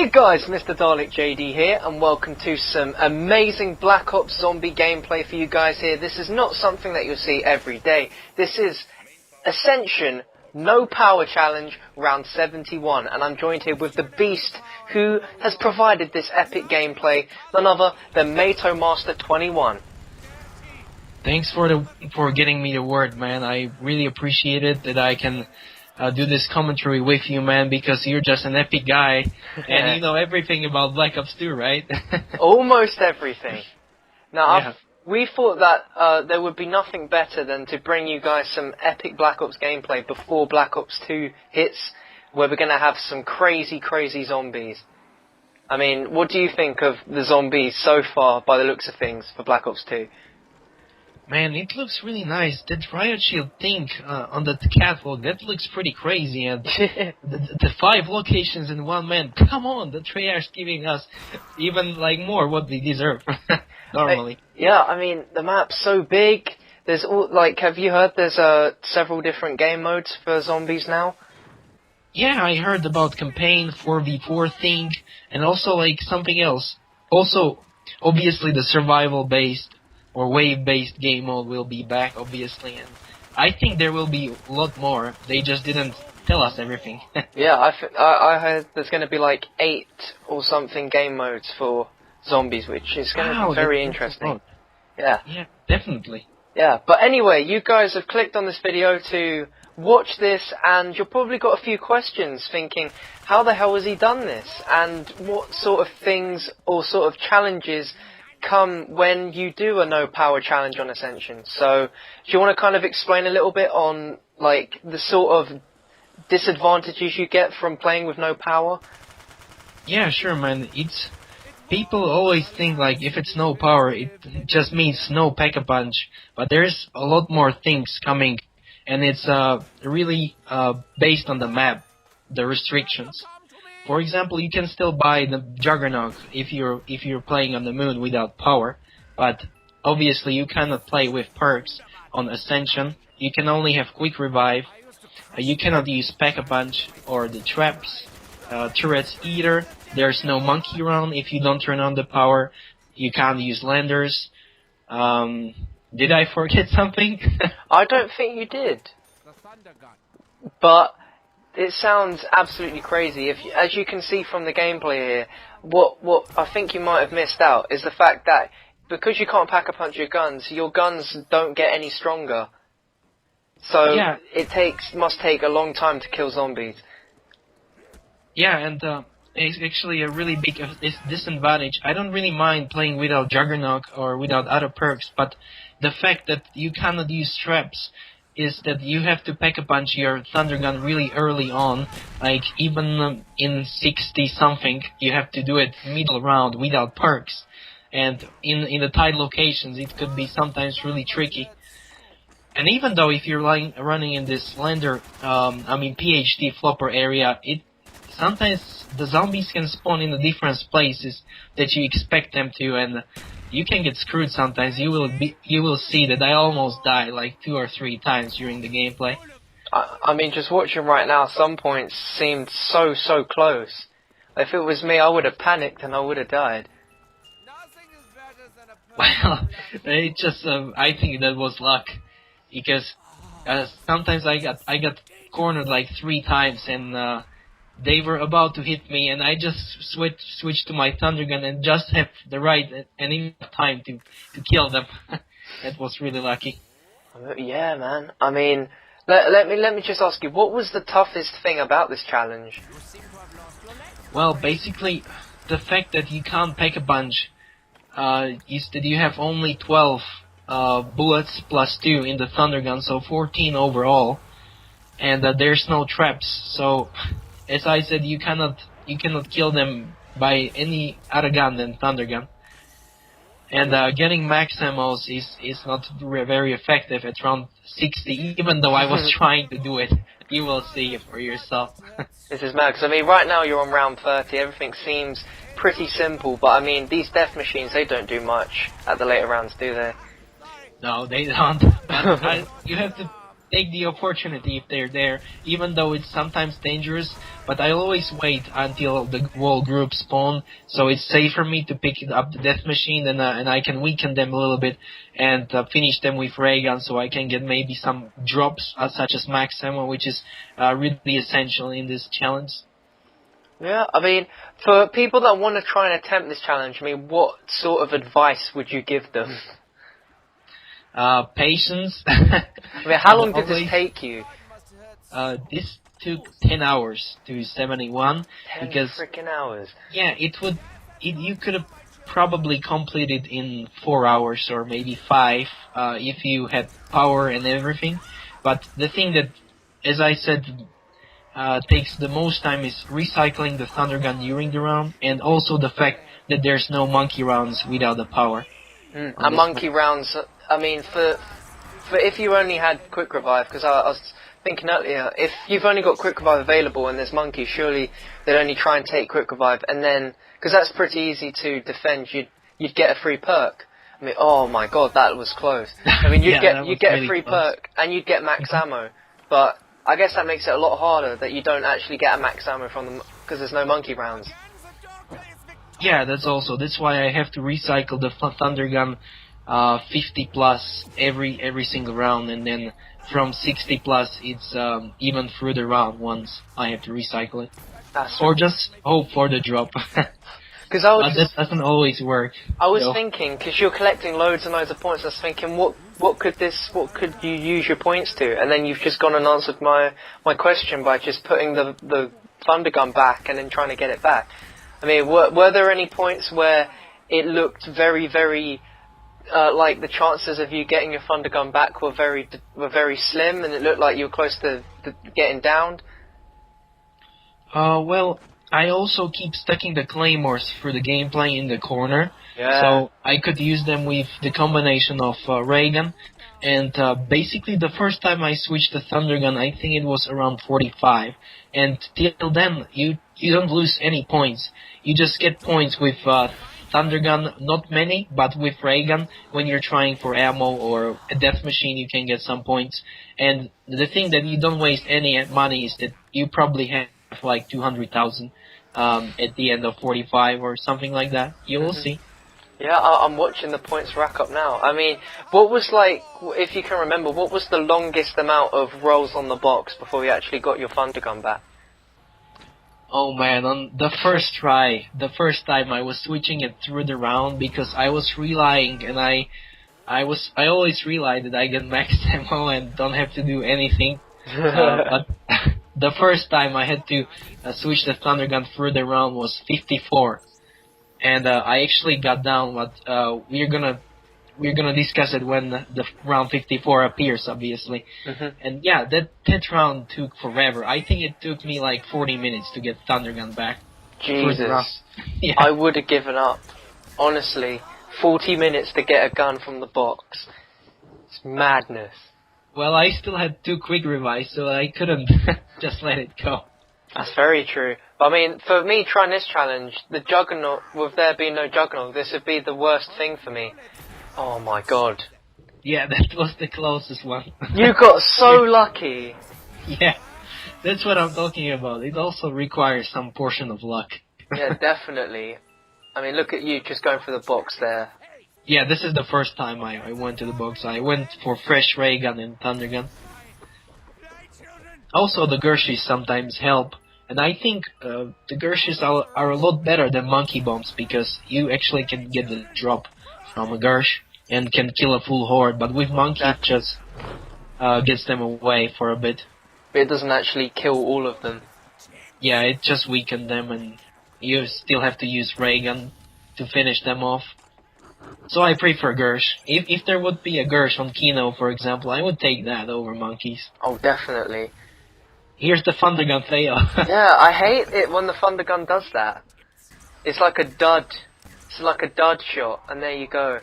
Hey guys, MrDalekJD here, and welcome to some amazing Black Ops Zombie gameplay for you guys here. This is not something that you'll see every day. This is Ascension No Power Challenge Round 71, and I'm joined here with the Beast who has provided this epic gameplay, none other than Mato Master 21. Thanks for getting me the word, man. I really appreciate it that I can do this commentary with you, man, because you're just an epic guy, and you know everything about Black Ops 2, right? Almost everything. Now, we thought that there would be nothing better than to bring you guys some epic Black Ops gameplay before Black Ops 2 hits, where we're going to have some crazy, crazy zombies. I mean, what do you think of the zombies so far, by the looks of things, for Black Ops 2? Man, it looks really nice. That riot shield thing on the catwalk, that looks pretty crazy. And the 5 locations in one man, come on, the Treyarch's giving us even like more what they deserve normally. Yeah, I mean, the map's so big. There's have you heard there's several different game modes for zombies now? Yeah, I heard about campaign 4v4 thing, and also like something else. Also, obviously the survival-based or wave-based game mode will be back, obviously, and I think there will be a lot more. They just didn't tell us everything. Yeah, I heard there's going to be like 8 or something game modes for zombies, which is going to be very interesting. Yeah. Yeah, definitely. Yeah, but anyway, you guys have clicked on this video to watch this, and you've probably got a few questions thinking, how the hell has he done this? And what sort of things or sort of challenges come when you do a no power challenge on Ascension? So do you want to kind of explain a little bit on like the sort of disadvantages you get from playing with no power? Yeah, sure, man. People always think like if it's no power it just means no pack-a-punch, but there's a lot more things coming, and it's really based on the map, the restrictions. For example, you can still buy the Juggernaut if you're playing on the moon without power, but obviously you cannot play with perks on Ascension. You can only have quick revive. You cannot use pack-a-punch or the traps, turrets either. There's no monkey run if you don't turn on the power. You can't use landers. Did I forget something? I don't think you did. But it sounds absolutely crazy. As you can see from the gameplay here, what I think you might have missed out is the fact that because you can't pack-a-punch your guns don't get any stronger. So yeah. It must take a long time to kill zombies. Yeah, and it's actually a really big disadvantage. I don't really mind playing without Juggernaut or without other perks, but the fact that you cannot use traps is that you have to pack-a-punch your Thunder Gun really early on, like even in 60-something, you have to do it middle round without perks. And in the tight locations, it could be sometimes really tricky. And even though if you're running in this lander, PhD flopper area, sometimes the zombies can spawn in the different places that you expect them to, and you can get screwed sometimes. You will see that I almost died like 2 or 3 times during the gameplay. I mean, just watching right now, some points seemed so close. If it was me, I would have panicked and I would have died. Well, I think that was luck, because sometimes I got cornered like 3 times, and they were about to hit me, and I just switched to my Thunder Gun and just have the right and enough time to kill them. That was really lucky. Yeah, man. I mean, let me just ask you, what was the toughest thing about this challenge? Well, basically, the fact that you can't pack-a-punch is that you have only 12 bullets plus 2 in the Thunder Gun, so 14 overall, and there's no traps, so as I said, you cannot kill them by any other gun than Thunder Gun. And getting max ammos is not very effective at round 60, even though I was trying to do it. You will see it for yourself. This is mad, because I mean, right now you're on round 30, everything seems pretty simple, but I mean, these death machines, they don't do much at the later rounds, do they? No, they don't. But you have to take the opportunity if they're there, even though it's sometimes dangerous. But I always wait until the whole group spawn, so it's safe for me to pick up the death machine, and I can weaken them a little bit and finish them with ray gun, so I can get maybe some drops such as max ammo, which is really essential in this challenge. Yeah, I mean, for people that want to try and attempt this challenge, I mean, what sort of advice would you give them? Patience. I mean, how long did this take you? This took 10 hours to 71. 10 because freaking hours. Yeah, you could have probably completed in 4 hours or maybe 5 if you had power and everything. But the thing that, as I said, takes the most time is recycling the thunder gun during the round, and also the fact that there's no monkey rounds without the power. And monkey rounds, I mean, for if you only had quick revive, because I was thinking earlier, if you've only got quick revive available and there's monkey, surely they'd only try and take quick revive, and then, because that's pretty easy to defend, you'd get a free perk. I mean, oh my god, that was close. I mean, you'd get really a free perk, and you'd get max ammo, but I guess that makes it a lot harder that you don't actually get a max ammo from them, because there's no monkey rounds. Yeah, that's why I have to recycle the thunder gun 50 plus every single round, and then from 60 plus it's even further round once I have to recycle it. Or just hope for the drop. Because that doesn't always work. I was thinking, because you're collecting loads and loads of points, I was thinking, what could you use your points to? And then you've just gone and answered my question by just putting the thunder gun back and then trying to get it back. I mean, were there any points where it looked very, very like the chances of you getting your thunder gun back were very slim, and it looked like you were close to getting downed? Well, I also keep stacking the claymores for the gameplay in the corner, so I could use them with the combination of ray gun. And basically, the first time I switched the thunder gun, I think it was around 45. And till then, you don't lose any points. You just get points with thunder gun, not many, but with ray gun, when you're trying for ammo or a death machine, you can get some points. And the thing that you don't waste any money is that you probably have like 200,000 at the end of 45 or something like that. You will see. Yeah, I'm watching the points rack up now. I mean, what was, like, if you can remember, what was the longest amount of rolls on the box before you actually got your thunder gun back? Oh man, on the first try, the first time I was switching it through the round because I was relying, and I always rely that I get max ammo and don't have to do anything. But the first time I had to switch the thunder gun through the round was 54. And I actually got down, but we're gonna discuss it when the round 54 appears, obviously. And yeah, that round took forever. I think it took me like 40 minutes to get thunder gun back. Jesus, yeah. I would have given up. Honestly, 40 minutes to get a gun from the box. It's madness. Well, I still had 2 quick revives, so I couldn't just let it go. That's very true. But I mean, for me trying this challenge, the Juggernaut, with there being no Juggernaut, this would be the worst thing for me. Oh my god. Yeah, that was the closest one. You got so lucky. Yeah, that's what I'm talking about. It also requires some portion of luck. Yeah, definitely. I mean, look at you just going for the box there. Yeah, this is the first time I went to the box. I went for fresh ray gun and thunder gun. Also, the Gershes sometimes help, and I think the Gershes are a lot better than monkey bombs because you actually can get the drop from a Gersch and can kill a full horde, but with monkey it just gets them away for a bit. But it doesn't actually kill all of them. Yeah, it just weakens them, and you still have to use ray gun to finish them off. So I prefer Gersch. If there would be a Gersch on Kino, for example, I would take that over monkeys. Oh, definitely. Here's the thunder gun fail. Yeah, I hate it when the thunder gun does that. It's like a dud. It's like a dud shot, and there you go.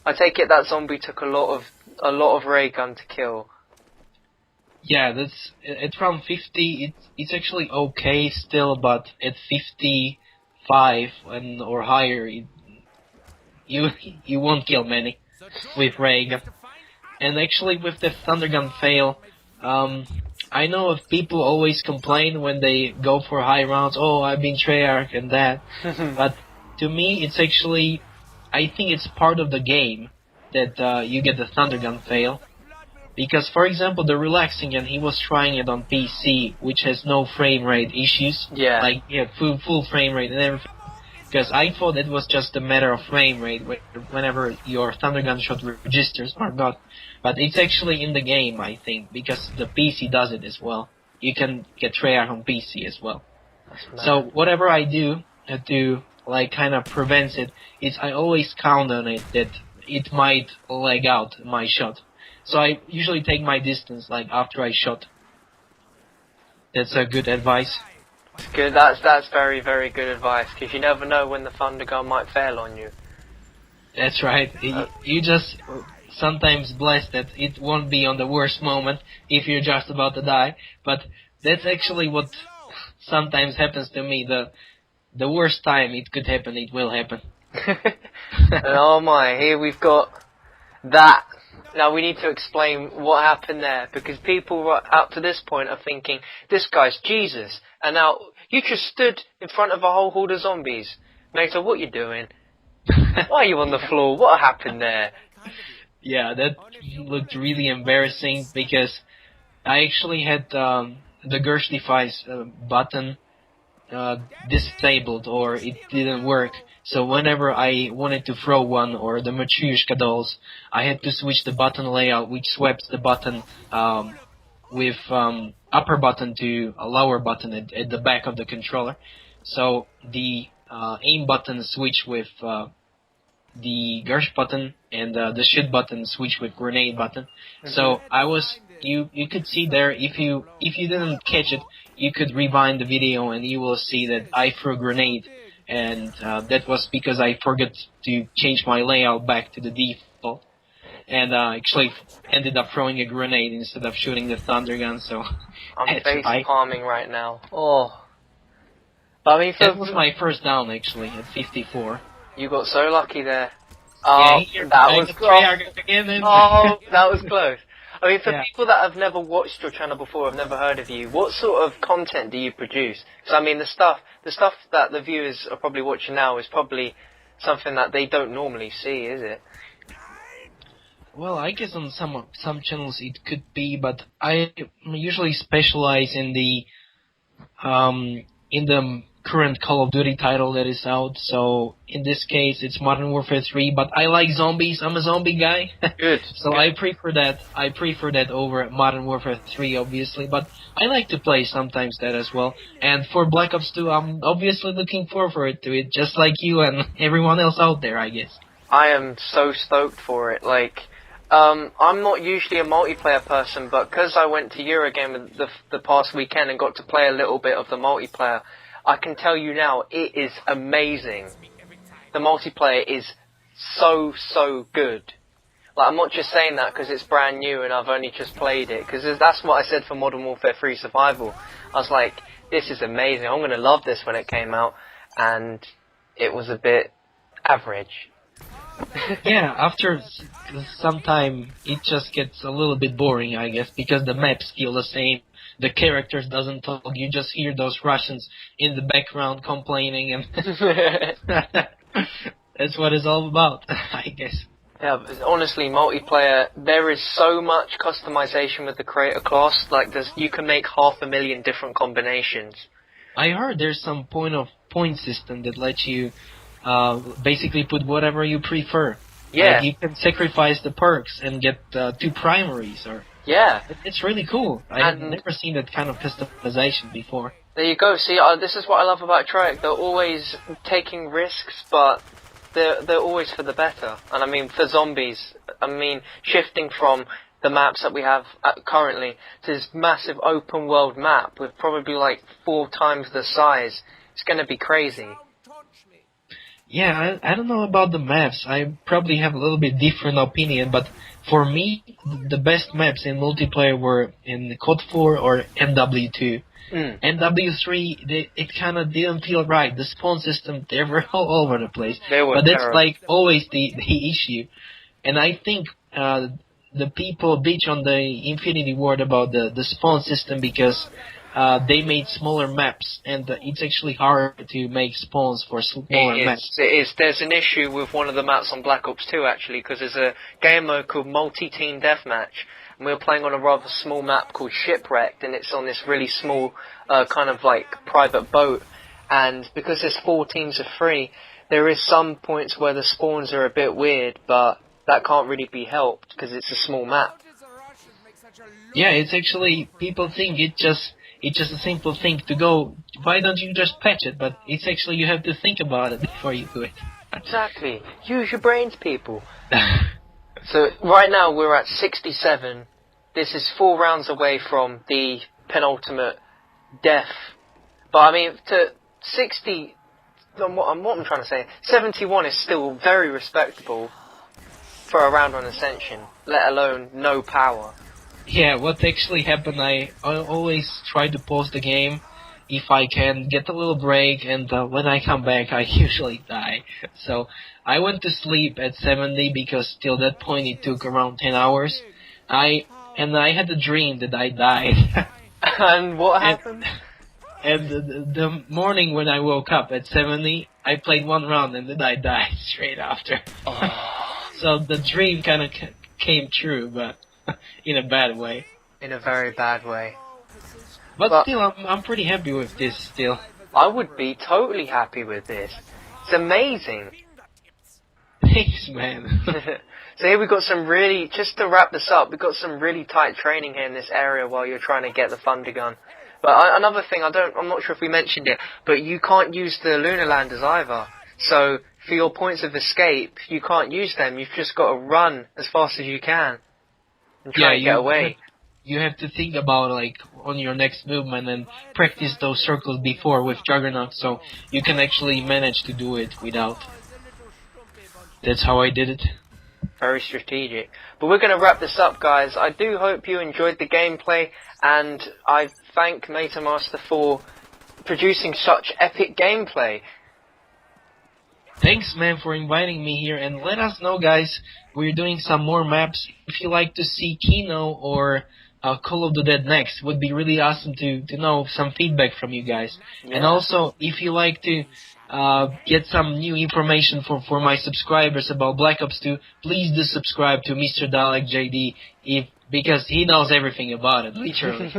I take it that zombie took a lot of ray gun to kill. Yeah, that's at round 50. It's actually okay still, but at 55 or higher, you won't kill many with ray gun. And actually, with the thunder gun fail, I know if people always complain when they go for high rounds, oh, I've been Treyarch and that, but to me, it's actually, I think it's part of the game that you get the Thunder Gun fail. Because, for example, the Relaxing Gun, he was trying it on PC, which has no frame rate issues. Yeah. Like, yeah, full frame rate and everything. Because I thought it was just a matter of frame rate whenever your Thunder Gun shot registers or not. But it's actually in the game, I think, because the PC does it as well. You can get Treyarch on PC as well. So whatever I do to like kind of prevents it, is I always count on it that it might lag out my shot. So I usually take my distance like after I shot. That's a good advice. It's good. That's very, very good advice, because you never know when the Thunder Gun might fail on you. That's right. You just sometimes blessed that it won't be on the worst moment if you're just about to die. But that's actually what sometimes happens to me. The worst time it could happen, it will happen. And oh my, here we've got that. Now we need to explain what happened there, because people right up to this point are thinking, this guy's Jesus, and now you just stood in front of a whole horde of zombies. Nato, what you doing? Why are you on the floor? What happened there? Yeah, that looked really embarrassing because I actually had the Gersch device button disabled, or it didn't work. So whenever I wanted to throw one, or the Matryoshka dolls, I had to switch the button layout, which swaps the button with upper button to a lower button at the back of the controller. So the aim button switch with the Gersh button, and the shoot button switch with grenade button. So I was you could see there, if you didn't catch it, you could rewind the video and you will see that I threw a grenade, and that was because I forgot to change my layout back to the default, and actually ended up throwing a grenade instead of shooting the Thunder Gun. So I'm face palming right now. Oh, I mean, that was my first down actually at 54. You got so lucky there. Oh, Yeah, that was close. Oh, that was close. I mean, for Yeah. people that have never watched your channel before, have never heard of you, what sort of content do you produce? Because I mean, the stuff that the viewers are probably watching now is probably something that they don't normally see, is it? Well, I guess on some channels it could be, but I usually specialize in the current Call of Duty title that is out. So in this case, it's Modern Warfare 3. But I like zombies. I'm a zombie guy. Good. So good. I prefer that. I prefer that over Modern Warfare 3, obviously. But I like to play sometimes that as well. And for Black Ops 2, I'm obviously looking forward to it, just like you and everyone else out there, I guess. I am so stoked for it. Like, I'm not usually a multiplayer person, but because I went to Eurogame the past weekend and got to play a little bit of the multiplayer, I can tell you now, it is amazing. The multiplayer is so good. Like, I'm not just saying that because it's brand new and I've only just played it, because that's what I said for Modern Warfare 3 Survival. I was like, this is amazing, I'm going to love this when it came out, and it was a bit average. Yeah, after some time, it just gets a little bit boring, I guess, because the maps feel the same. The characters doesn't talk. You just hear those Russians in the background complaining, and that's what it's all about, I guess. Yeah, but honestly, multiplayer, there is so much customization with the creator class. Like, you can make 500,000 different combinations. I heard there's some point system that lets you basically put whatever you prefer. Yeah. Like you can sacrifice the perks and get 2 primaries, or yeah. It's really cool. I've never seen that kind of customization before. There you go. See, this is what I love about Treyarch. They're always taking risks, but they're always for the better. And I mean, for zombies, I mean, shifting from the maps that we have currently to this massive open world map with probably like 4 times the size, it's going to be crazy. Yeah, I don't know about the maps. I probably have a little bit different opinion, but for me, the best maps in multiplayer were in COD 4 or MW2. MW3, it kind of didn't feel right. The spawn system, they were all over the place. They were but that's terrible. like always the issue. And I think the people bitch on the Infinity Ward about the spawn system because they made smaller maps, and it's actually hard to make spawns for smaller maps. It is. There's an issue with one of the maps on Black Ops 2, actually, because there's a game mode called Multi-Team Deathmatch, and we were playing on a rather small map called Shipwrecked, and it's on this really small kind of like private boat, and because there's 4 teams of 3, there is some points where the spawns are a bit weird, but that can't really be helped because it's a small map. Yeah, it's actually, people think it's just a simple thing to go, why don't you just patch it? But it's actually, you have to think about it before you do it. Exactly. Use your brains, people. So, right now we're at 67. This is 4 rounds away from the penultimate death. But, I mean, to 60... What I'm trying to say, 71 is still very respectable for a round on Ascension, let alone no power. Yeah, what actually happened, I always try to pause the game if I can, get a little break, and when I come back I usually die. So I went to sleep at 70 because till that point it took around 10 hours. I had a dream that I died. And what happened? And the morning when I woke up at 70, I played 1 round and then I died straight after. Oh. So the dream kind of came true, but in a bad way. In a very bad way. But still, I'm pretty happy with this still. I would be totally happy with this. It's amazing. Thanks, man. So here we've got some really, just to wrap this up, we've got some really tight training here in this area while you're trying to get the Thunder Gun. But another thing, I'm not sure if we mentioned it, but you can't use the lunar landers either. So for your points of escape, you can't use them. You've just got to run as fast as you can and try and get away. You have to think about, like, on your next movement and practice those circles before with Juggernaut, so you can actually manage to do it without. That's how I did it. Very strategic. But we're going to wrap this up, guys. I do hope you enjoyed the gameplay, and I thank MetaMaster for producing such epic gameplay. Thanks, man, for inviting me here, and let us know, guys, we're doing some more maps. If you like to see Kino or Call of the Dead next, would be really awesome to know some feedback from you guys. Yeah. And also, if you like to get some new information for my subscribers about Black Ops 2, please do subscribe to MrDalekJD, because he knows everything about it, literally.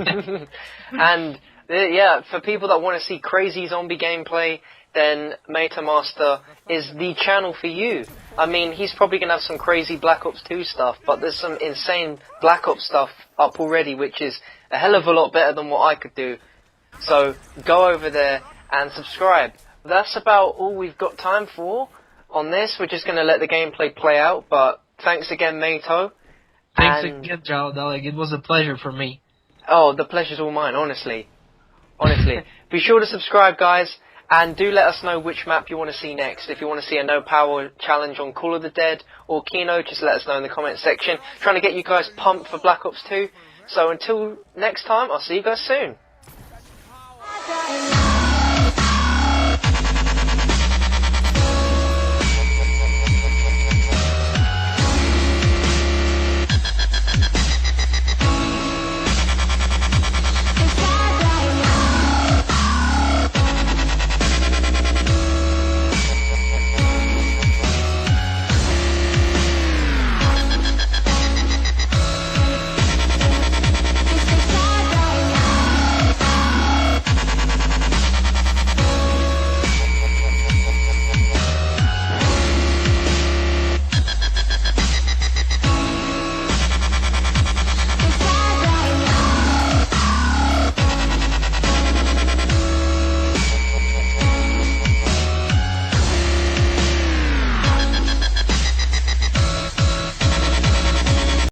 And yeah, for people that want to see crazy zombie gameplay, then MetaMaster is the channel for you. I mean, he's probably going to have some crazy Black Ops 2 stuff, but there's some insane Black Ops stuff up already, which is a hell of a lot better than what I could do. So go over there and subscribe. That's about all we've got time for on this. We're just going to let the gameplay play out, but thanks again, Mato. Thanks again, Dalek. It was a pleasure for me. Oh, the pleasure's all mine, honestly. Honestly. Be sure to subscribe, guys, and do let us know which map you want to see next. If you want to see a no power challenge on Call of the Dead or Kino, just let us know in the comment section. Trying to get you guys pumped for Black Ops 2. So until next time, I'll see you guys soon.